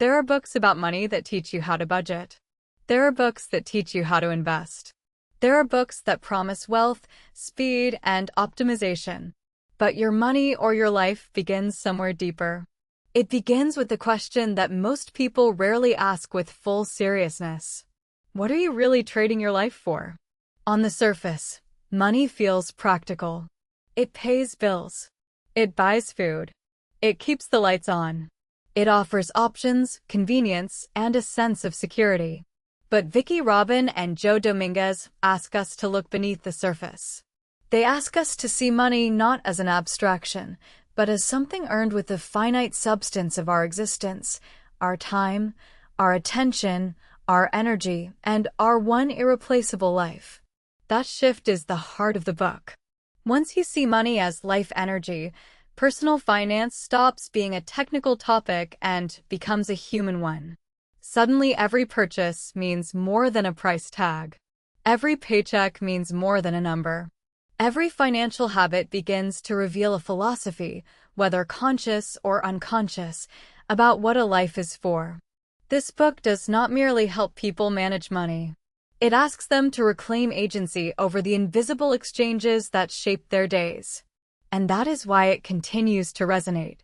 There are books about money that teach you how to budget. There are books that teach you how to invest. There are books that promise wealth, speed, and optimization. But your money or your life begins somewhere deeper. It begins with the question that most people rarely ask with full seriousness. What are you really trading your life for? On the surface, money feels practical. It pays bills. It buys food. It keeps the lights on. It offers options, convenience, and a sense of security. But Vicki Robin and Joe Dominguez ask us to look beneath the surface. They ask us to see money not as an abstraction, but as something earned with the finite substance of our existence, our time, our attention, our energy, and our one irreplaceable life. That shift is the heart of the book. Once you see money as life energy, personal finance stops being a technical topic and becomes a human one. Suddenly, every purchase means more than a price tag. Every paycheck means more than a number. Every financial habit begins to reveal a philosophy, whether conscious or unconscious, about what a life is for. This book does not merely help people manage money. It asks them to reclaim agency over the invisible exchanges that shape their days. And that is why it continues to resonate.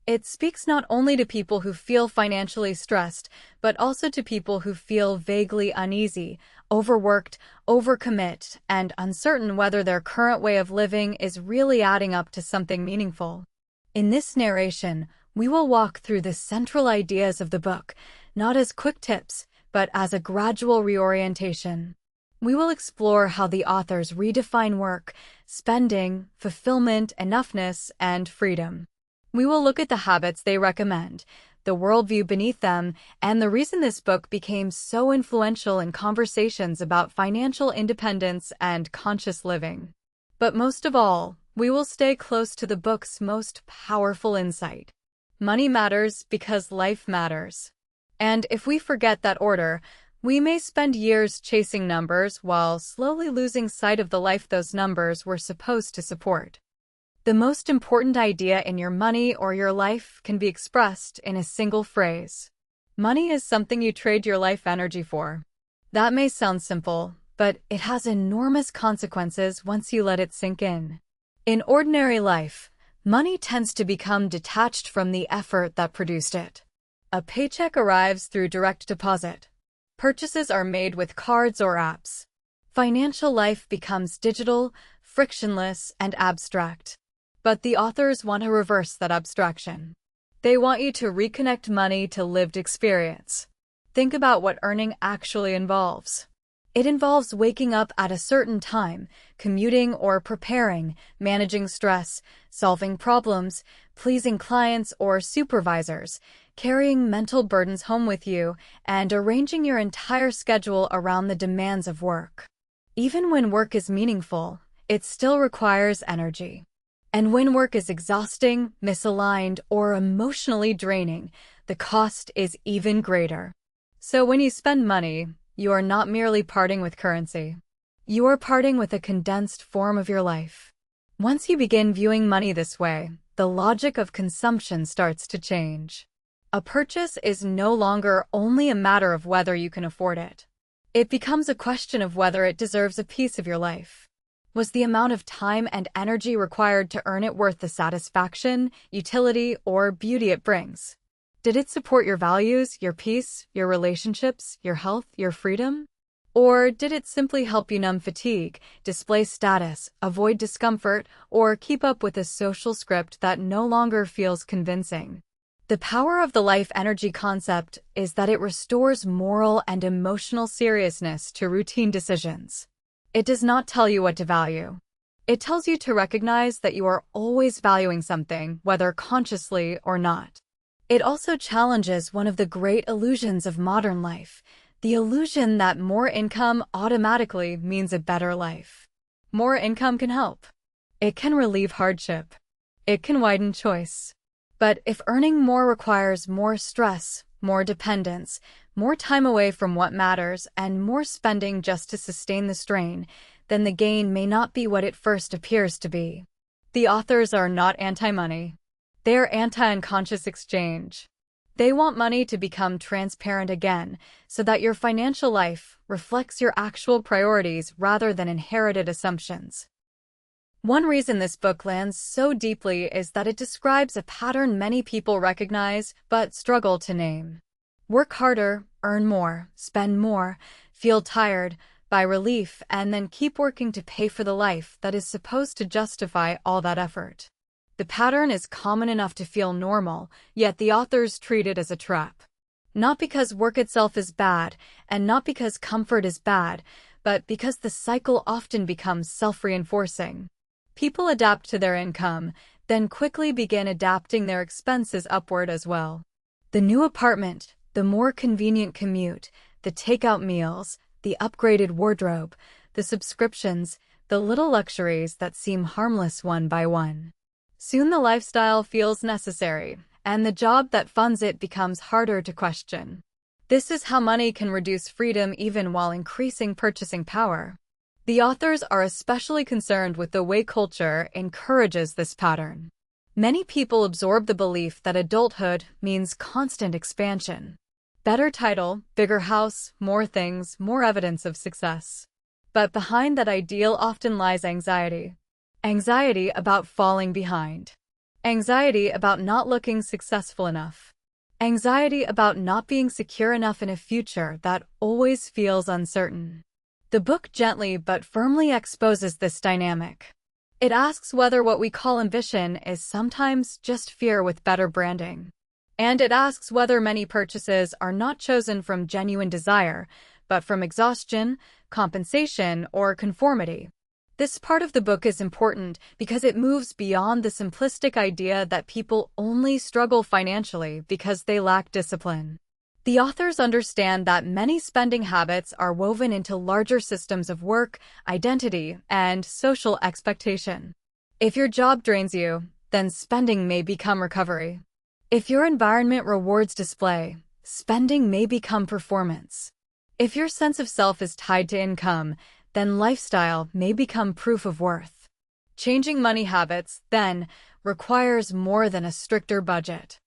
It speaks not only to people who feel financially stressed, but also to people who feel vaguely uneasy, overworked, overcommit, and uncertain whether their current way of living is really adding up to something meaningful. In this narration, we will walk through the central ideas of the book, not as quick tips, but as a gradual reorientation. We will explore how the authors redefine work, spending, fulfillment, enoughness, and freedom. We will look at the habits they recommend, the worldview beneath them, and the reason this book became so influential in conversations about financial independence and conscious living. But most of all, we will stay close to the book's most powerful insight. Money matters because life matters. And if we forget that order, we may spend years chasing numbers while slowly losing sight of the life those numbers were supposed to support. The most important idea in your money or your life can be expressed in a single phrase. Money is something you trade your life energy for. That may sound simple, but it has enormous consequences once you let it sink in. In ordinary life, money tends to become detached from the effort that produced it. A paycheck arrives through direct deposit. Purchases are made with cards or apps. Financial life becomes digital, frictionless, and abstract. But the authors want to reverse that abstraction. They want you to reconnect money to lived experience. Think about what earning actually involves. It involves waking up at a certain time, commuting or preparing, managing stress, solving problems, pleasing clients or supervisors, carrying mental burdens home with you, and arranging your entire schedule around the demands of work. Even when work is meaningful, it still requires energy. And when work is exhausting, misaligned, or emotionally draining, the cost is even greater. So when you spend money, you are not merely parting with currency. You are parting with a condensed form of your life. Once you begin viewing money this way, the logic of consumption starts to change. A purchase is no longer only a matter of whether you can afford it. It becomes a question of whether it deserves a piece of your life. Was the amount of time and energy required to earn it worth the satisfaction, utility, or beauty it brings? Did it support your values, your peace, your relationships, your health, your freedom? Or did it simply help you numb fatigue, display status, avoid discomfort, or keep up with a social script that no longer feels convincing? The power of the life energy concept is that it restores moral and emotional seriousness to routine decisions. It does not tell you what to value. It tells you to recognize that you are always valuing something, whether consciously or not. It also challenges one of the great illusions of modern life, the illusion that more income automatically means a better life. More income can help. It can relieve hardship. It can widen choice. But if earning more requires more stress, more dependence, more time away from what matters, and more spending just to sustain the strain, then the gain may not be what it first appears to be. The authors are not anti-money. They are anti-unconscious exchange. They want money to become transparent again, so that your financial life reflects your actual priorities rather than inherited assumptions. One reason this book lands so deeply is that it describes a pattern many people recognize but struggle to name. Work harder, earn more, spend more, feel tired, buy relief, and then keep working to pay for the life that is supposed to justify all that effort. The pattern is common enough to feel normal, yet the authors treat it as a trap. Not because work itself is bad, and not because comfort is bad, but because the cycle often becomes self-reinforcing. People adapt to their income, then quickly begin adapting their expenses upward as well. The new apartment, the more convenient commute, the takeout meals, the upgraded wardrobe, the subscriptions, the little luxuries that seem harmless one by one. Soon the lifestyle feels necessary, and the job that funds it becomes harder to question. This is how money can reduce freedom even while increasing purchasing power. The authors are especially concerned with the way culture encourages this pattern. Many people absorb the belief that adulthood means constant expansion. Better title, bigger house, more things, more evidence of success. But behind that ideal often lies anxiety. Anxiety about falling behind. Anxiety about not looking successful enough. Anxiety about not being secure enough in a future that always feels uncertain. The book gently but firmly exposes this dynamic. It asks whether what we call ambition is sometimes just fear with better branding. And it asks whether many purchases are not chosen from genuine desire, but from exhaustion, compensation, or conformity. This part of the book is important because it moves beyond the simplistic idea that people only struggle financially because they lack discipline. The authors understand that many spending habits are woven into larger systems of work, identity, and social expectation. If your job drains you, then spending may become recovery. If your environment rewards display, spending may become performance. If your sense of self is tied to income, then lifestyle may become proof of worth. Changing money habits, then, requires more than a stricter budget.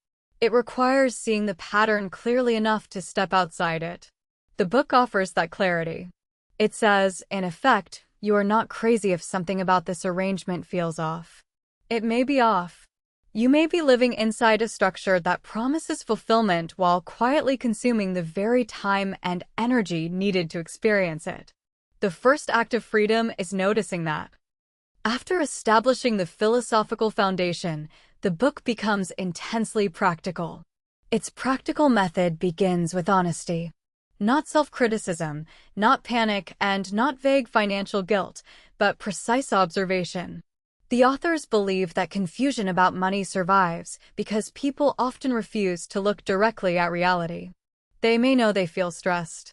It requires seeing the pattern clearly enough to step outside it. The book offers that clarity. It says, in effect, you are not crazy if something about this arrangement feels off. It may be off. You may be living inside a structure that promises fulfillment while quietly consuming the very time and energy needed to experience it. The first act of freedom is noticing that. After establishing the philosophical foundation, the book becomes intensely practical. Its practical method begins with honesty. Not self-criticism, not panic, and not vague financial guilt, but precise observation. The authors believe that confusion about money survives because people often refuse to look directly at reality. They may know they feel stressed.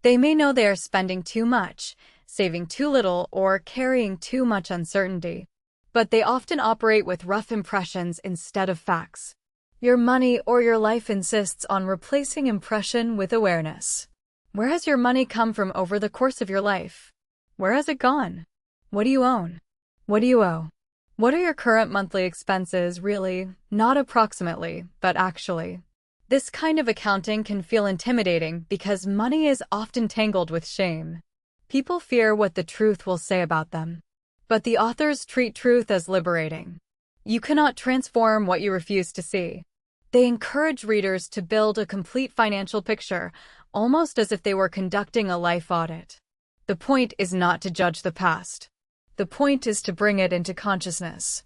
They may know they are spending too much, saving too little, or carrying too much uncertainty. But they often operate with rough impressions instead of facts. Your money or your life insists on replacing impression with awareness. Where has your money come from over the course of your life? Where has it gone? What do you own? What do you owe? What are your current monthly expenses really, not approximately, but actually? This kind of accounting can feel intimidating because money is often tangled with shame. People fear what the truth will say about them. But the authors treat truth as liberating. You cannot transform what you refuse to see. They encourage readers to build a complete financial picture, almost as if they were conducting a life audit. The point is not to judge the past. The point is to bring it into consciousness.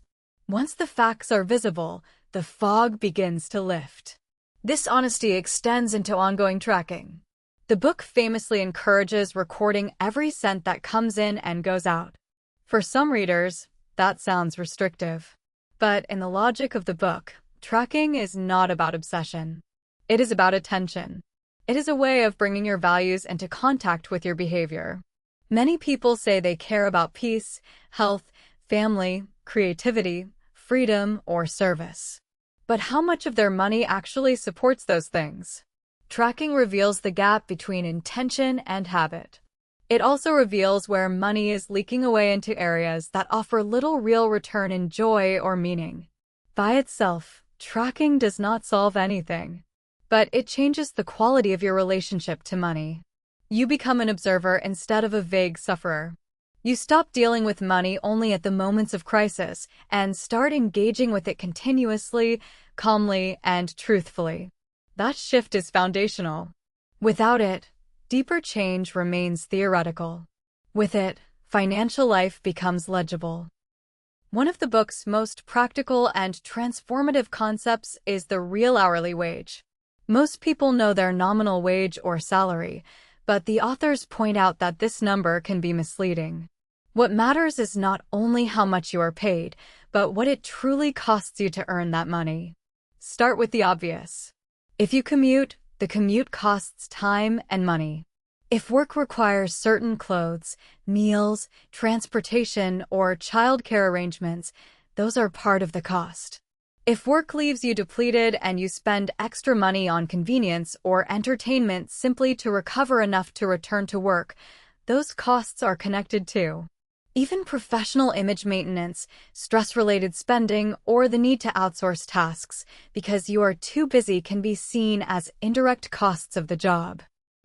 Once the facts are visible, the fog begins to lift. This honesty extends into ongoing tracking. The book famously encourages recording every cent that comes in and goes out. For some readers, that sounds restrictive. But in the logic of the book, tracking is not about obsession. It is about attention. It is a way of bringing your values into contact with your behavior. Many people say they care about peace, health, family, creativity, freedom, or service. But how much of their money actually supports those things? Tracking reveals the gap between intention and habit. It also reveals where money is leaking away into areas that offer little real return in joy or meaning. By itself, tracking does not solve anything. but it changes the quality of your relationship to money. You become an observer instead of a vague sufferer. You stop dealing with money only at the moments of crisis and start engaging with it continuously, calmly, and truthfully. That shift is foundational. Without it, deeper change remains theoretical. With it, financial life becomes legible. One of the book's most practical and transformative concepts is the real hourly wage. Most people know their nominal wage or salary, but the authors point out that this number can be misleading. What matters is not only how much you are paid, but what it truly costs you to earn that money. Start with the obvious. If you commute, the commute costs time and money. If work requires certain clothes, meals, transportation, or childcare arrangements, those are part of the cost. If work leaves you depleted and you spend extra money on convenience or entertainment simply to recover enough to return to work, those costs are connected too. Even professional image maintenance, stress-related spending, or the need to outsource tasks because you are too busy can be seen as indirect costs of the job.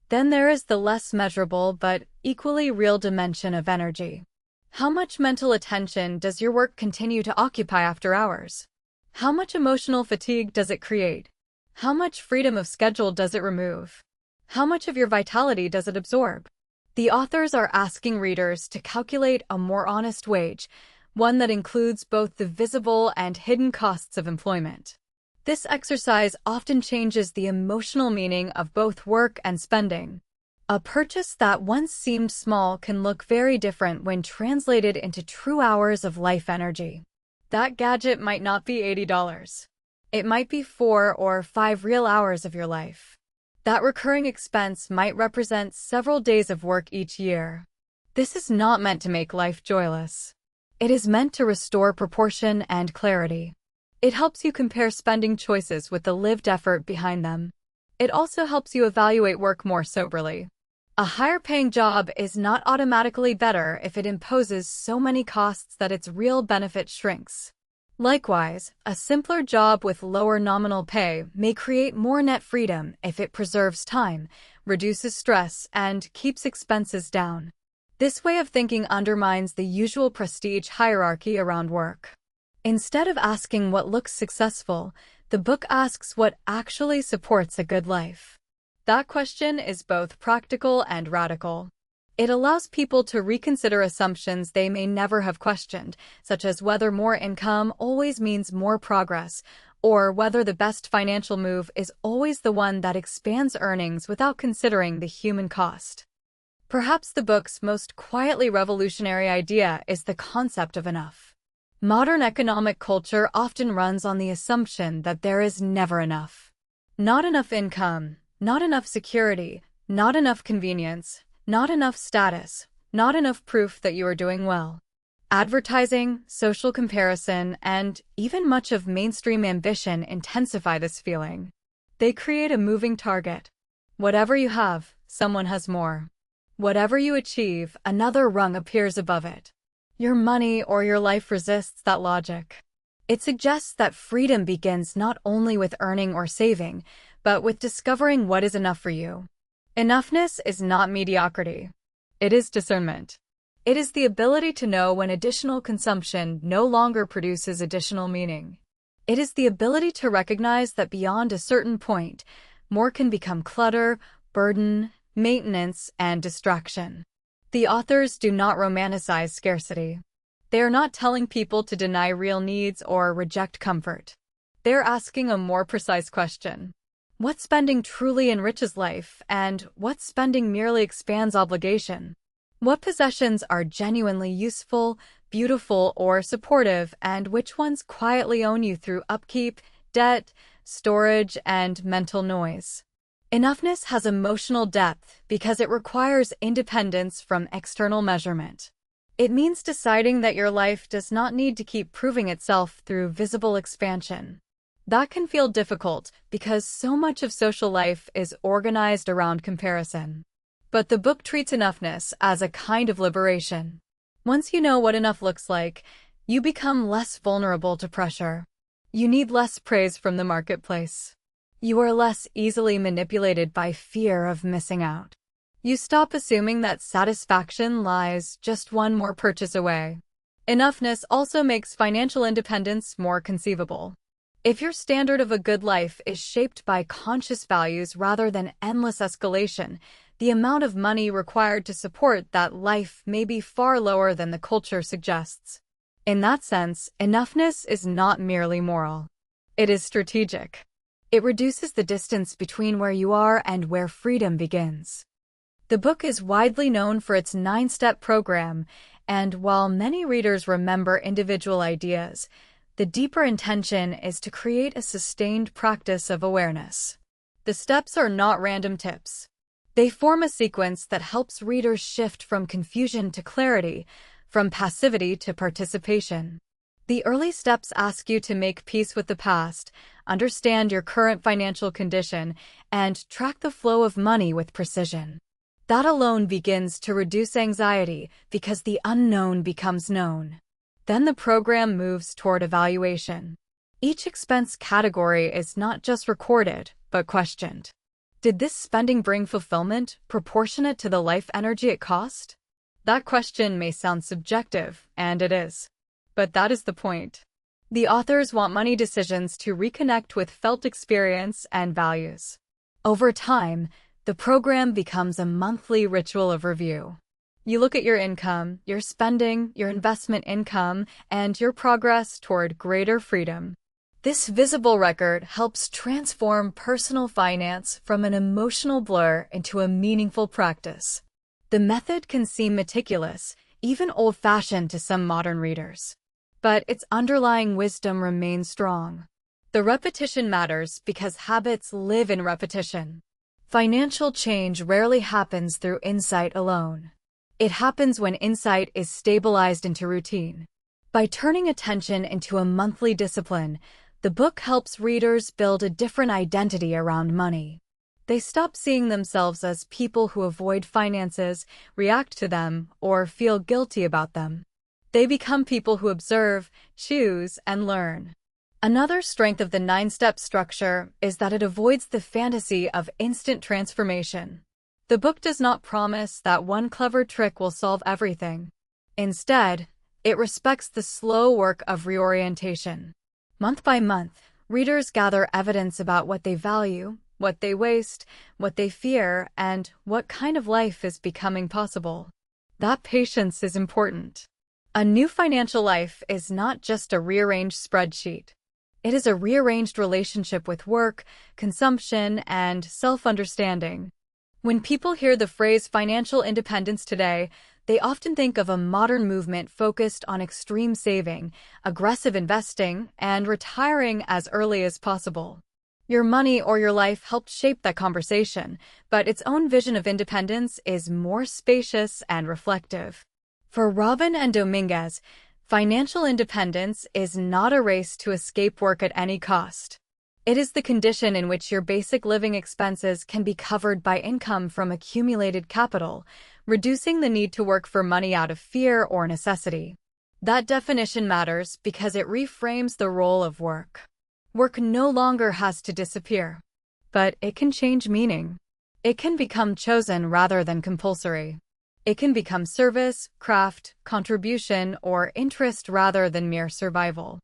Then there is the less measurable but equally real dimension of energy. How much mental attention does your work continue to occupy after hours? How much emotional fatigue does it create? How much freedom of schedule does it remove? How much of your vitality does it absorb? The authors are asking readers to calculate a more honest wage, one that includes both the visible and hidden costs of employment. This exercise often changes the emotional meaning of both work and spending. A purchase that once seemed small can look very different when translated into true hours of life energy. That gadget might not be $80. It might be 4 or 5 real hours of your life. That recurring expense might represent several days of work each year. This is not meant to make life joyless. It is meant to restore proportion and clarity. It helps you compare spending choices with the lived effort behind them. It also helps you evaluate work more soberly. A higher-paying job is not automatically better if it imposes so many costs that its real benefit shrinks. Likewise, a simpler job with lower nominal pay may create more net freedom if it preserves time, reduces stress, and keeps expenses down. This way of thinking undermines the usual prestige hierarchy around work. Instead of asking what looks successful, the book asks what actually supports a good life. That question is both practical and radical. It allows people to reconsider assumptions they may never have questioned, such as whether more income always means more progress, or whether the best financial move is always the one that expands earnings without considering the human cost. Perhaps the book's most quietly revolutionary idea is the concept of enough. Modern economic culture often runs on the assumption that there is never enough. Not enough income, not enough security, not enough convenience, not enough status, not enough proof that you are doing well. Advertising, social comparison, and even much of mainstream ambition intensify this feeling. They create a moving target. Whatever you have, someone has more. Whatever you achieve, another rung appears above it. Your money or your life resists that logic. It suggests that freedom begins not only with earning or saving, but with discovering what is enough for you. Enoughness is not mediocrity. It is discernment. It is the ability to know when additional consumption no longer produces additional meaning. It is the ability to recognize that beyond a certain point, more can become clutter, burden, maintenance, and distraction. The authors do not romanticize scarcity. They are not telling people to deny real needs or reject comfort. They're asking a more precise question. What spending truly enriches life, and what spending merely expands obligation? What possessions are genuinely useful, beautiful, or supportive, and which ones quietly own you through upkeep, debt, storage, and mental noise? Enoughness has emotional depth because it requires independence from external measurement. It means deciding that your life does not need to keep proving itself through visible expansion. That can feel difficult because so much of social life is organized around comparison. But the book treats enoughness as a kind of liberation. Once you know what enough looks like, you become less vulnerable to pressure. You need less praise from the marketplace. You are less easily manipulated by fear of missing out. You stop assuming that satisfaction lies just one more purchase away. Enoughness also makes financial independence more conceivable. If your standard of a good life is shaped by conscious values rather than endless escalation, the amount of money required to support that life may be far lower than the culture suggests. In that sense, enoughness is not merely moral. It is strategic. It reduces the distance between where you are and where freedom begins. The book is widely known for its 9-step program, and while many readers remember individual ideas, the deeper intention is to create a sustained practice of awareness. The steps are not random tips. They form a sequence that helps readers shift from confusion to clarity, from passivity to participation. The early steps ask you to make peace with the past, understand your current financial condition, and track the flow of money with precision. That alone begins to reduce anxiety because the unknown becomes known. Then the program moves toward evaluation. Each expense category is not just recorded, but questioned. Did this spending bring fulfillment proportionate to the life energy it cost? That question may sound subjective, and it is. But that is the point. The authors want money decisions to reconnect with felt experience and values. Over time, the program becomes a monthly ritual of review. You look at your income, your spending, your investment income, and your progress toward greater freedom. This visible record helps transform personal finance from an emotional blur into a meaningful practice. The method can seem meticulous, even old-fashioned to some modern readers. But its underlying wisdom remains strong. The repetition matters because habits live in repetition. Financial change rarely happens through insight alone. It happens when insight is stabilized into routine. By turning attention into a monthly discipline, the book helps readers build a different identity around money. They stop seeing themselves as people who avoid finances, react to them, or feel guilty about them. They become people who observe, choose, and learn. Another strength of the 9-step structure is that it avoids the fantasy of instant transformation. The book does not promise that one clever trick will solve everything. Instead, it respects the slow work of reorientation. Month by month, readers gather evidence about what they value, what they waste, what they fear, and what kind of life is becoming possible. That patience is important. A new financial life is not just a rearranged spreadsheet. It is a rearranged relationship with work, consumption, and self-understanding. When people hear the phrase financial independence today, they often think of a modern movement focused on extreme saving, aggressive investing, and retiring as early as possible. Your money or your life helped shape that conversation, but its own vision of independence is more spacious and reflective. For Robin and Dominguez, financial independence is not a race to escape work at any cost. It is the condition in which your basic living expenses can be covered by income from accumulated capital, reducing the need to work for money out of fear or necessity. That definition matters because it reframes the role of work. Work no longer has to disappear, but it can change meaning. It can become chosen rather than compulsory. It can become service, craft, contribution, or interest rather than mere survival.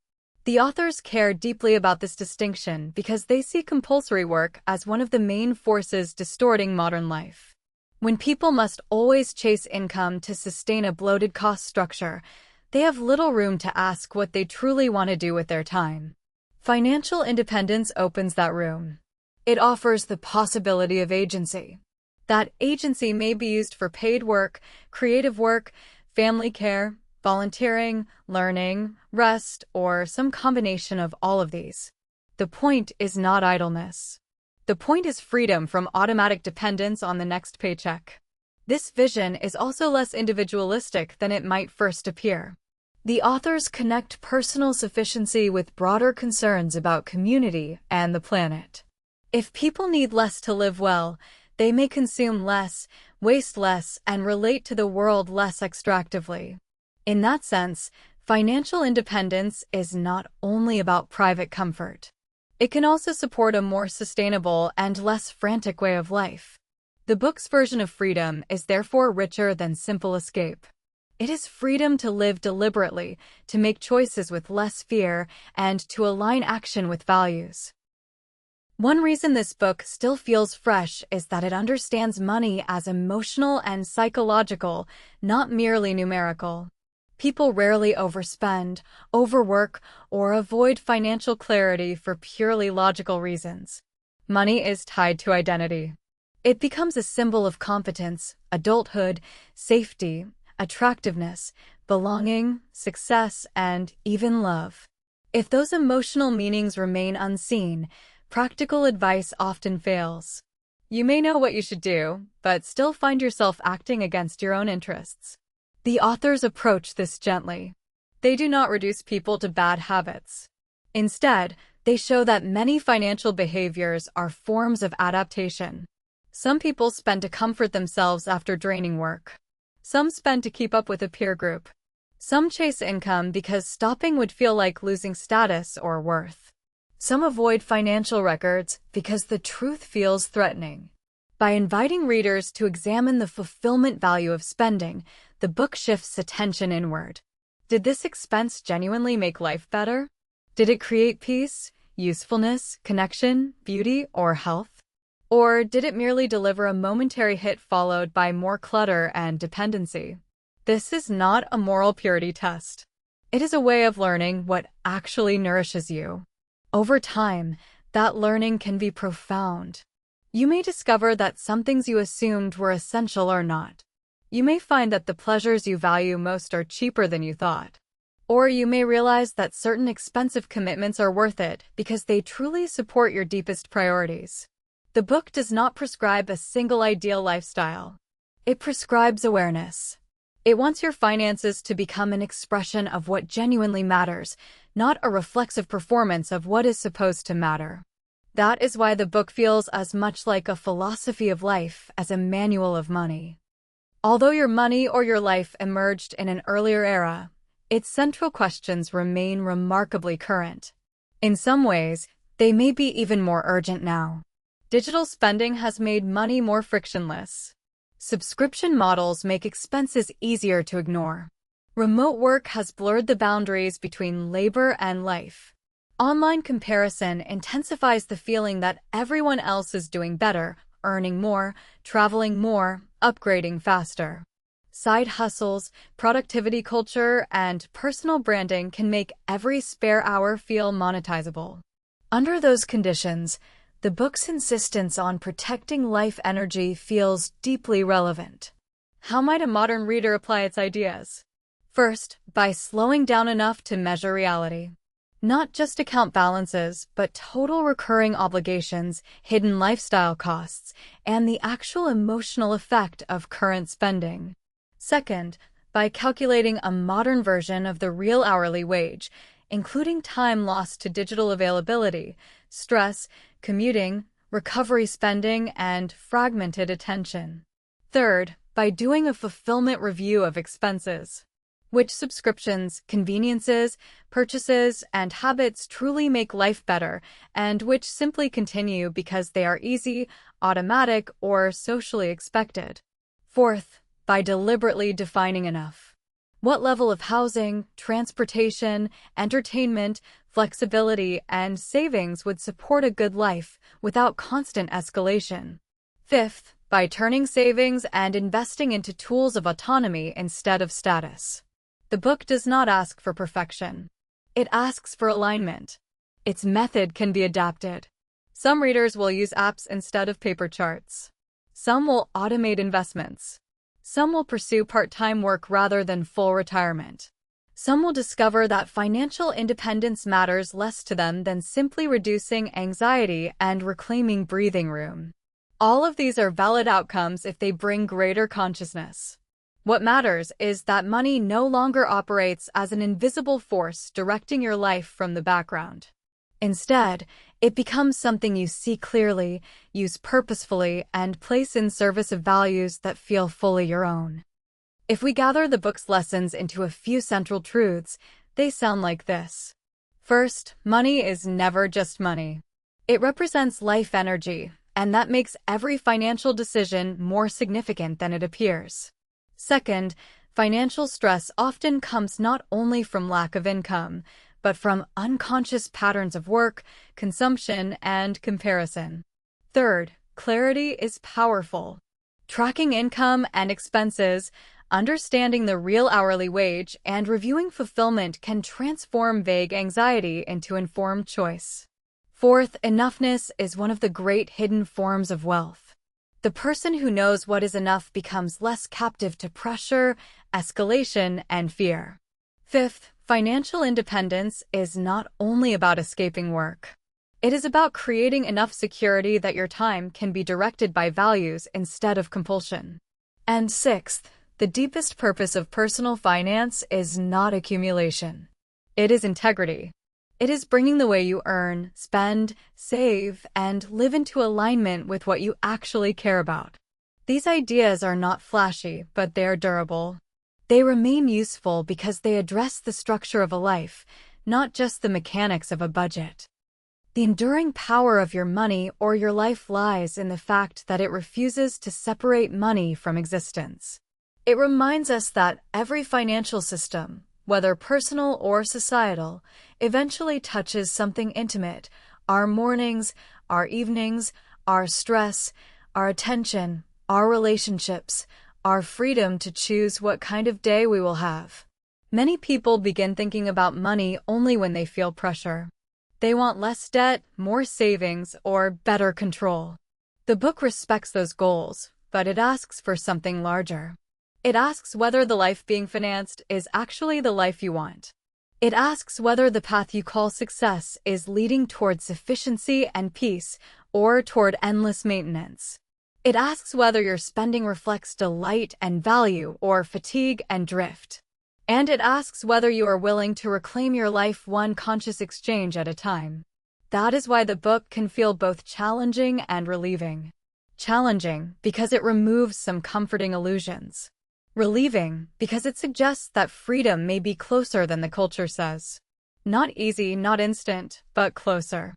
The authors care deeply about this distinction because they see compulsory work as one of the main forces distorting modern life. When people must always chase income to sustain a bloated cost structure, they have little room to ask what they truly want to do with their time. Financial independence opens that room. It offers the possibility of agency. That agency may be used for paid work, creative work, family care, volunteering, learning, rest, or some combination of all of these. The point is not idleness. The point is freedom from automatic dependence on the next paycheck. This vision is also less individualistic than it might first appear. The authors connect personal sufficiency with broader concerns about community and the planet. If people need less to live well, they may consume less, waste less, and relate to the world less extractively. In that sense, financial independence is not only about private comfort. It can also support a more sustainable and less frantic way of life. The book's version of freedom is therefore richer than simple escape. It is freedom to live deliberately, to make choices with less fear, and to align action with values. One reason this book still feels fresh is that it understands money as emotional and psychological, not merely numerical. People rarely overspend, overwork, or avoid financial clarity for purely logical reasons. Money is tied to identity. It becomes a symbol of competence, adulthood, safety, attractiveness, belonging, success, and even love. If those emotional meanings remain unseen, practical advice often fails. You may know what you should do, but still find yourself acting against your own interests. The authors approach this gently. They do not reduce people to bad habits. Instead, they show that many financial behaviors are forms of adaptation. Some people spend to comfort themselves after draining work. Some spend to keep up with a peer group. Some chase income because stopping would feel like losing status or worth. Some avoid financial records because the truth feels threatening. By inviting readers to examine the fulfillment value of spending, the book shifts attention inward. Did this expense genuinely make life better? Did it create peace, usefulness, connection, beauty, or health? Or did it merely deliver a momentary hit followed by more clutter and dependency? This is not a moral purity test. It is a way of learning what actually nourishes you. Over time, that learning can be profound. You may discover that some things you assumed were essential are not. You may find that the pleasures you value most are cheaper than you thought. Or you may realize that certain expensive commitments are worth it because they truly support your deepest priorities. The book does not prescribe a single ideal lifestyle. It prescribes awareness. It wants your finances to become an expression of what genuinely matters, not a reflexive performance of what is supposed to matter. That is why the book feels as much like a philosophy of life as a manual of money. Although your money or your life emerged in an earlier era, its central questions remain remarkably current. In some ways, they may be even more urgent now. Digital spending has made money more frictionless. Subscription models make expenses easier to ignore. Remote work has blurred the boundaries between labor and life. Online comparison intensifies the feeling that everyone else is doing better, earning more, traveling more, upgrading faster. Side hustles, productivity culture, and personal branding can make every spare hour feel monetizable. Under those conditions, the book's insistence on protecting life energy feels deeply relevant. How might a modern reader apply its ideas? First, by slowing down enough to measure reality. Not just account balances, but total recurring obligations, hidden lifestyle costs, and the actual emotional effect of current spending. Second, by calculating a modern version of the real hourly wage, including time lost to digital availability, stress, commuting, recovery spending, and fragmented attention. Third, by doing a fulfillment review of expenses. Which subscriptions, conveniences, purchases, and habits truly make life better, and which simply continue because they are easy, automatic, or socially expected. Fourth, by deliberately defining enough. What level of housing, transportation, entertainment, flexibility, and savings would support a good life without constant escalation? Fifth, by turning savings and investing into tools of autonomy instead of status. The book does not ask for perfection. It asks for alignment. Its method can be adapted. Some readers will use apps instead of paper charts. Some will automate investments. Some will pursue part-time work rather than full retirement. Some will discover that financial independence matters less to them than simply reducing anxiety and reclaiming breathing room. All of these are valid outcomes if they bring greater consciousness. What matters is that money no longer operates as an invisible force directing your life from the background. Instead, it becomes something you see clearly, use purposefully, and place in service of values that feel fully your own. If we gather the book's lessons into a few central truths, they sound like this. First, money is never just money. It represents life energy, and that makes every financial decision more significant than it appears. Second, financial stress often comes not only from lack of income, but from unconscious patterns of work, consumption, and comparison. Third, clarity is powerful. Tracking income and expenses, understanding the real hourly wage, and reviewing fulfillment can transform vague anxiety into informed choice. Fourth, enoughness is one of the great hidden forms of wealth. The person who knows what is enough becomes less captive to pressure, escalation, and fear. Fifth, financial independence is not only about escaping work. It is about creating enough security that your time can be directed by values instead of compulsion. And sixth, the deepest purpose of personal finance is not accumulation. It is integrity. It is bringing the way you earn, spend, save, and live into alignment with what you actually care about. These ideas are not flashy, but they are durable. They remain useful because they address the structure of a life, not just the mechanics of a budget. The enduring power of your money or your life lies in the fact that it refuses to separate money from existence. It reminds us that every financial system, whether personal or societal, eventually touches something intimate: our mornings, our evenings, our stress, our attention, our relationships, our freedom to choose what kind of day we will have. Many people begin thinking about money only when they feel pressure. They want less debt, more savings, or better control. The book respects those goals, but it asks for something larger. It asks whether the life being financed is actually the life you want. It asks whether the path you call success is leading toward sufficiency and peace or toward endless maintenance. It asks whether your spending reflects delight and value or fatigue and drift. And it asks whether you are willing to reclaim your life one conscious exchange at a time. That is why the book can feel both challenging and relieving. Challenging because it removes some comforting illusions. Relieving because it suggests that freedom may be closer than the culture says. Not easy, not instant, but closer.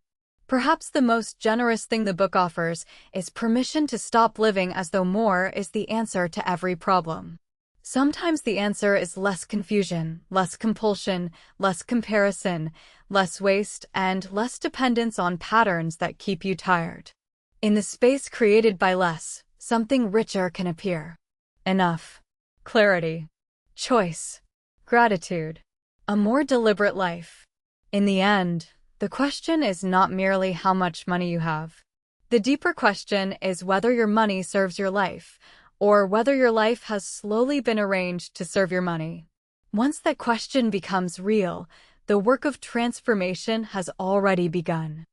Perhaps the most generous thing the book offers is permission to stop living as though more is the answer to every problem. Sometimes the answer is less confusion, less compulsion, less comparison, less waste, and less dependence on patterns that keep you tired. In the space created by less, something richer can appear. Enough. Clarity. Choice. Gratitude. A more deliberate life. In the end, the question is not merely how much money you have. The deeper question is whether your money serves your life, or whether your life has slowly been arranged to serve your money. Once that question becomes real, the work of transformation has already begun.